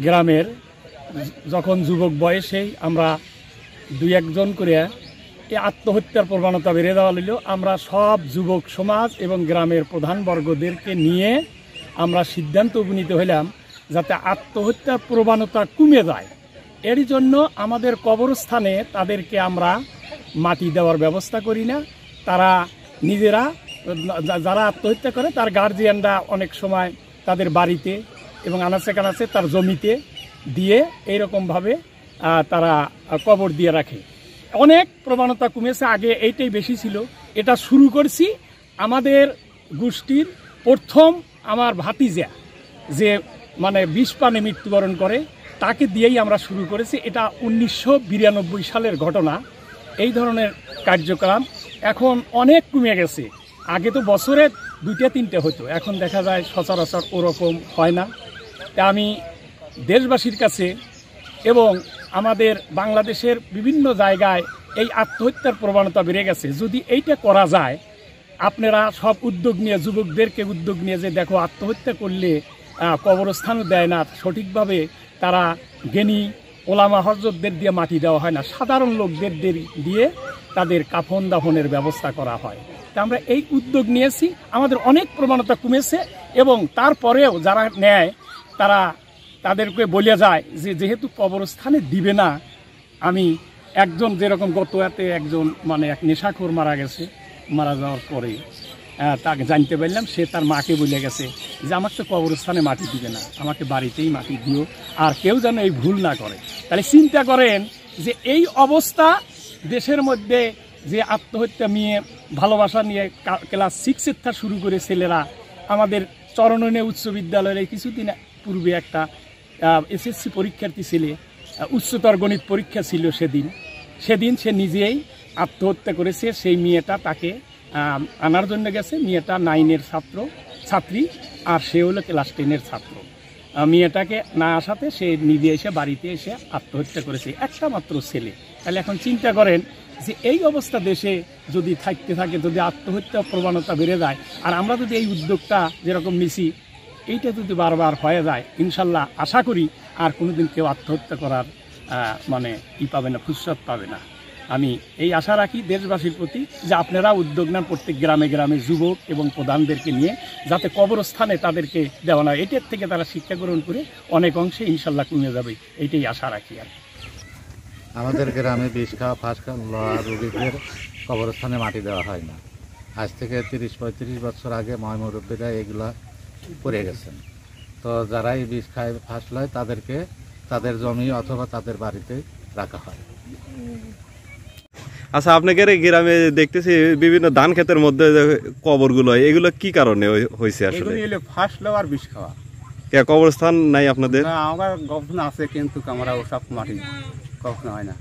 গ্রামের যখন যুবক বয়সেই আমরা দুই একজন করে এই আত্মহত্যার প্রবণতা বেড়ে দেওয়া হইল, আমরা সব যুবক সমাজ এবং গ্রামের প্রধানবর্গদেরকে নিয়ে আমরা সিদ্ধান্ত উপনীত হইলাম যাতে আত্মহত্যার প্রবণতা কমে যায়। এর জন্য আমাদের কবরস্থানে তাদেরকে আমরা মাটি দেওয়ার ব্যবস্থা করি না। তারা নিজেরা যারা আত্মহত্যা করে তার গার্জিয়ানরা অনেক সময় তাদের বাড়িতে এবং আনাচে কানাচে তার জমিতে দিয়ে এইরকমভাবে তারা কবর দিয়ে রাখে। অনেক প্রবণতা কমেছে, আগে এইটাই বেশি ছিল। এটা শুরু করছি আমাদের গোষ্ঠীর প্রথম আমার ভাতিজা যে মানে বিষ পানে মৃত্যুবরণ করে তাকে দিয়েই আমরা শুরু করেছি। এটা 1992 সালের ঘটনা। এই ধরনের কার্যক্রম এখন অনেক কমে গেছে। আগে তো বছরে 2-3টে হতো, এখন দেখা যায় সচরাচর ওরকম হয় না। তা আমি দেশবাসীর কাছে এবং আমাদের বাংলাদেশের বিভিন্ন জায়গায় এই আত্মহত্যার প্রবণতা বেড়ে গেছে, যদি এইটা করা যায় আপনারা সব উদ্যোগ নিয়ে যুবকদেরকে উদ্যোগ নিয়ে যে দেখো আত্মহত্যা করলে কবরস্থানও দেয় না, সঠিকভাবে তারা জ্ঞানী ওলামা হযরতদের দিয়ে মাটি দেওয়া হয় না, সাধারণ লোকদের দিয়ে তাদের কাফন দাফনের ব্যবস্থা করা হয়। তা আমরা এই উদ্যোগ নিয়েছি, আমাদের অনেক প্রবণতা কমেছে। এবং তারপরেও যারা নেয় তারা তাদেরকে বলে যায় যে যেহেতু কবরস্থানে দিবে না, আমি একজন যেরকম গত রাতে একজন মানে এক নেশাখোর মারা গেছে, মারা যাওয়ার পরে তাকে জানতে পারলাম সে তার মাকে বলে গেছে যে আমাকে তো কবরস্থানে মাটি দিবে না, আমাকে বাড়িতেই মাটি দিও, আর কেউ যেন এই ভুল না করে। তাহলে চিন্তা করেন যে এই অবস্থা দেশের মধ্যে, যে আত্মহত্যা নিয়ে ভালোবাসা নিয়ে ক্লাস 6-এর থেকে শুরু করে ছেলেরা আমাদের চরণনে উচ্চ বিদ্যালয়ের কিছুদিন পূর্বে একটা এসএসসি পরীক্ষার্থী ছেলে, উচ্চতর গণিত পরীক্ষা ছিল সেদিন সে নিজেই আত্মহত্যা করেছে। সেই মেয়েটা তাকে আনার জন্য গেছে, মেয়েটা 9-এর ছাত্রী আর সে হলো ক্লাস 10-এর ছাত্র। মেয়েটাকে না আসাতে সে নিজে এসে বাড়িতে এসে আত্মহত্যা করেছে, একটা মাত্র ছেলে। তাহলে এখন চিন্তা করেন যে এই অবস্থা দেশে যদি থাকতে থাকে, যদি আত্মহত্যা প্রবণতা বেড়ে যায়, আর আমরা যদি এই উদ্যোগটা যেরকম নিছি এইটা যদি বারবার হয়ে যায়, ইনশাল্লাহ আশা করি আর কোনোদিন কেউ আত্মহত্যা করার মানে পাবে না, ফুরসত পাবে না। আমি এই আশা রাখি দেশবাসীর প্রতি যে আপনারা উদ্যোগ নেন প্রত্যেক গ্রামে গ্রামে যুবক এবং প্রধানদেরকে নিয়ে, যাতে কবরস্থানে তাদেরকে দেওয়া না, এটার থেকে তারা শিক্ষা গ্রহণ করে অনেক অংশে ইনশাল্লাহ কমে যাবে, এইটাই আশা রাখি। আর আমাদের গ্রামে বিষ খাওয়া ফাঁস খাওয়া রোগীদের কবরস্থানে মাটি দেওয়া হয় না। আজ থেকে 30-35 বছর আগে মহামুরব্বীরা এগুলা করে গেছেন। তো যারাই বিষ খায় ফাঁস লয় তাদেরকে তাদের জমি অথবা তাদের বাড়িতে রাখা হয়। আচ্ছা, আপনাদের গ্রামে দেখতেছি বিভিন্ন ধান ক্ষেতের মধ্যে কবরগুলো, এগুলো কি কারণে হয়েছে? আসলে ফাঁস লওয়া আর বিষ খাওয়া। কবরস্থান নাই আপনাদের? আমার গবেষণা আছে, কিন্তু আমরা ওসব মাটি কখনো হয় না।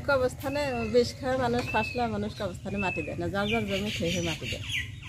কবরস্থানে বিষ খায় মানুষ, ফাঁস লওয়া মানুষ কবরস্থানে মাটি দেয় না, যার যার জমি খেয়ে মাটি দেয়।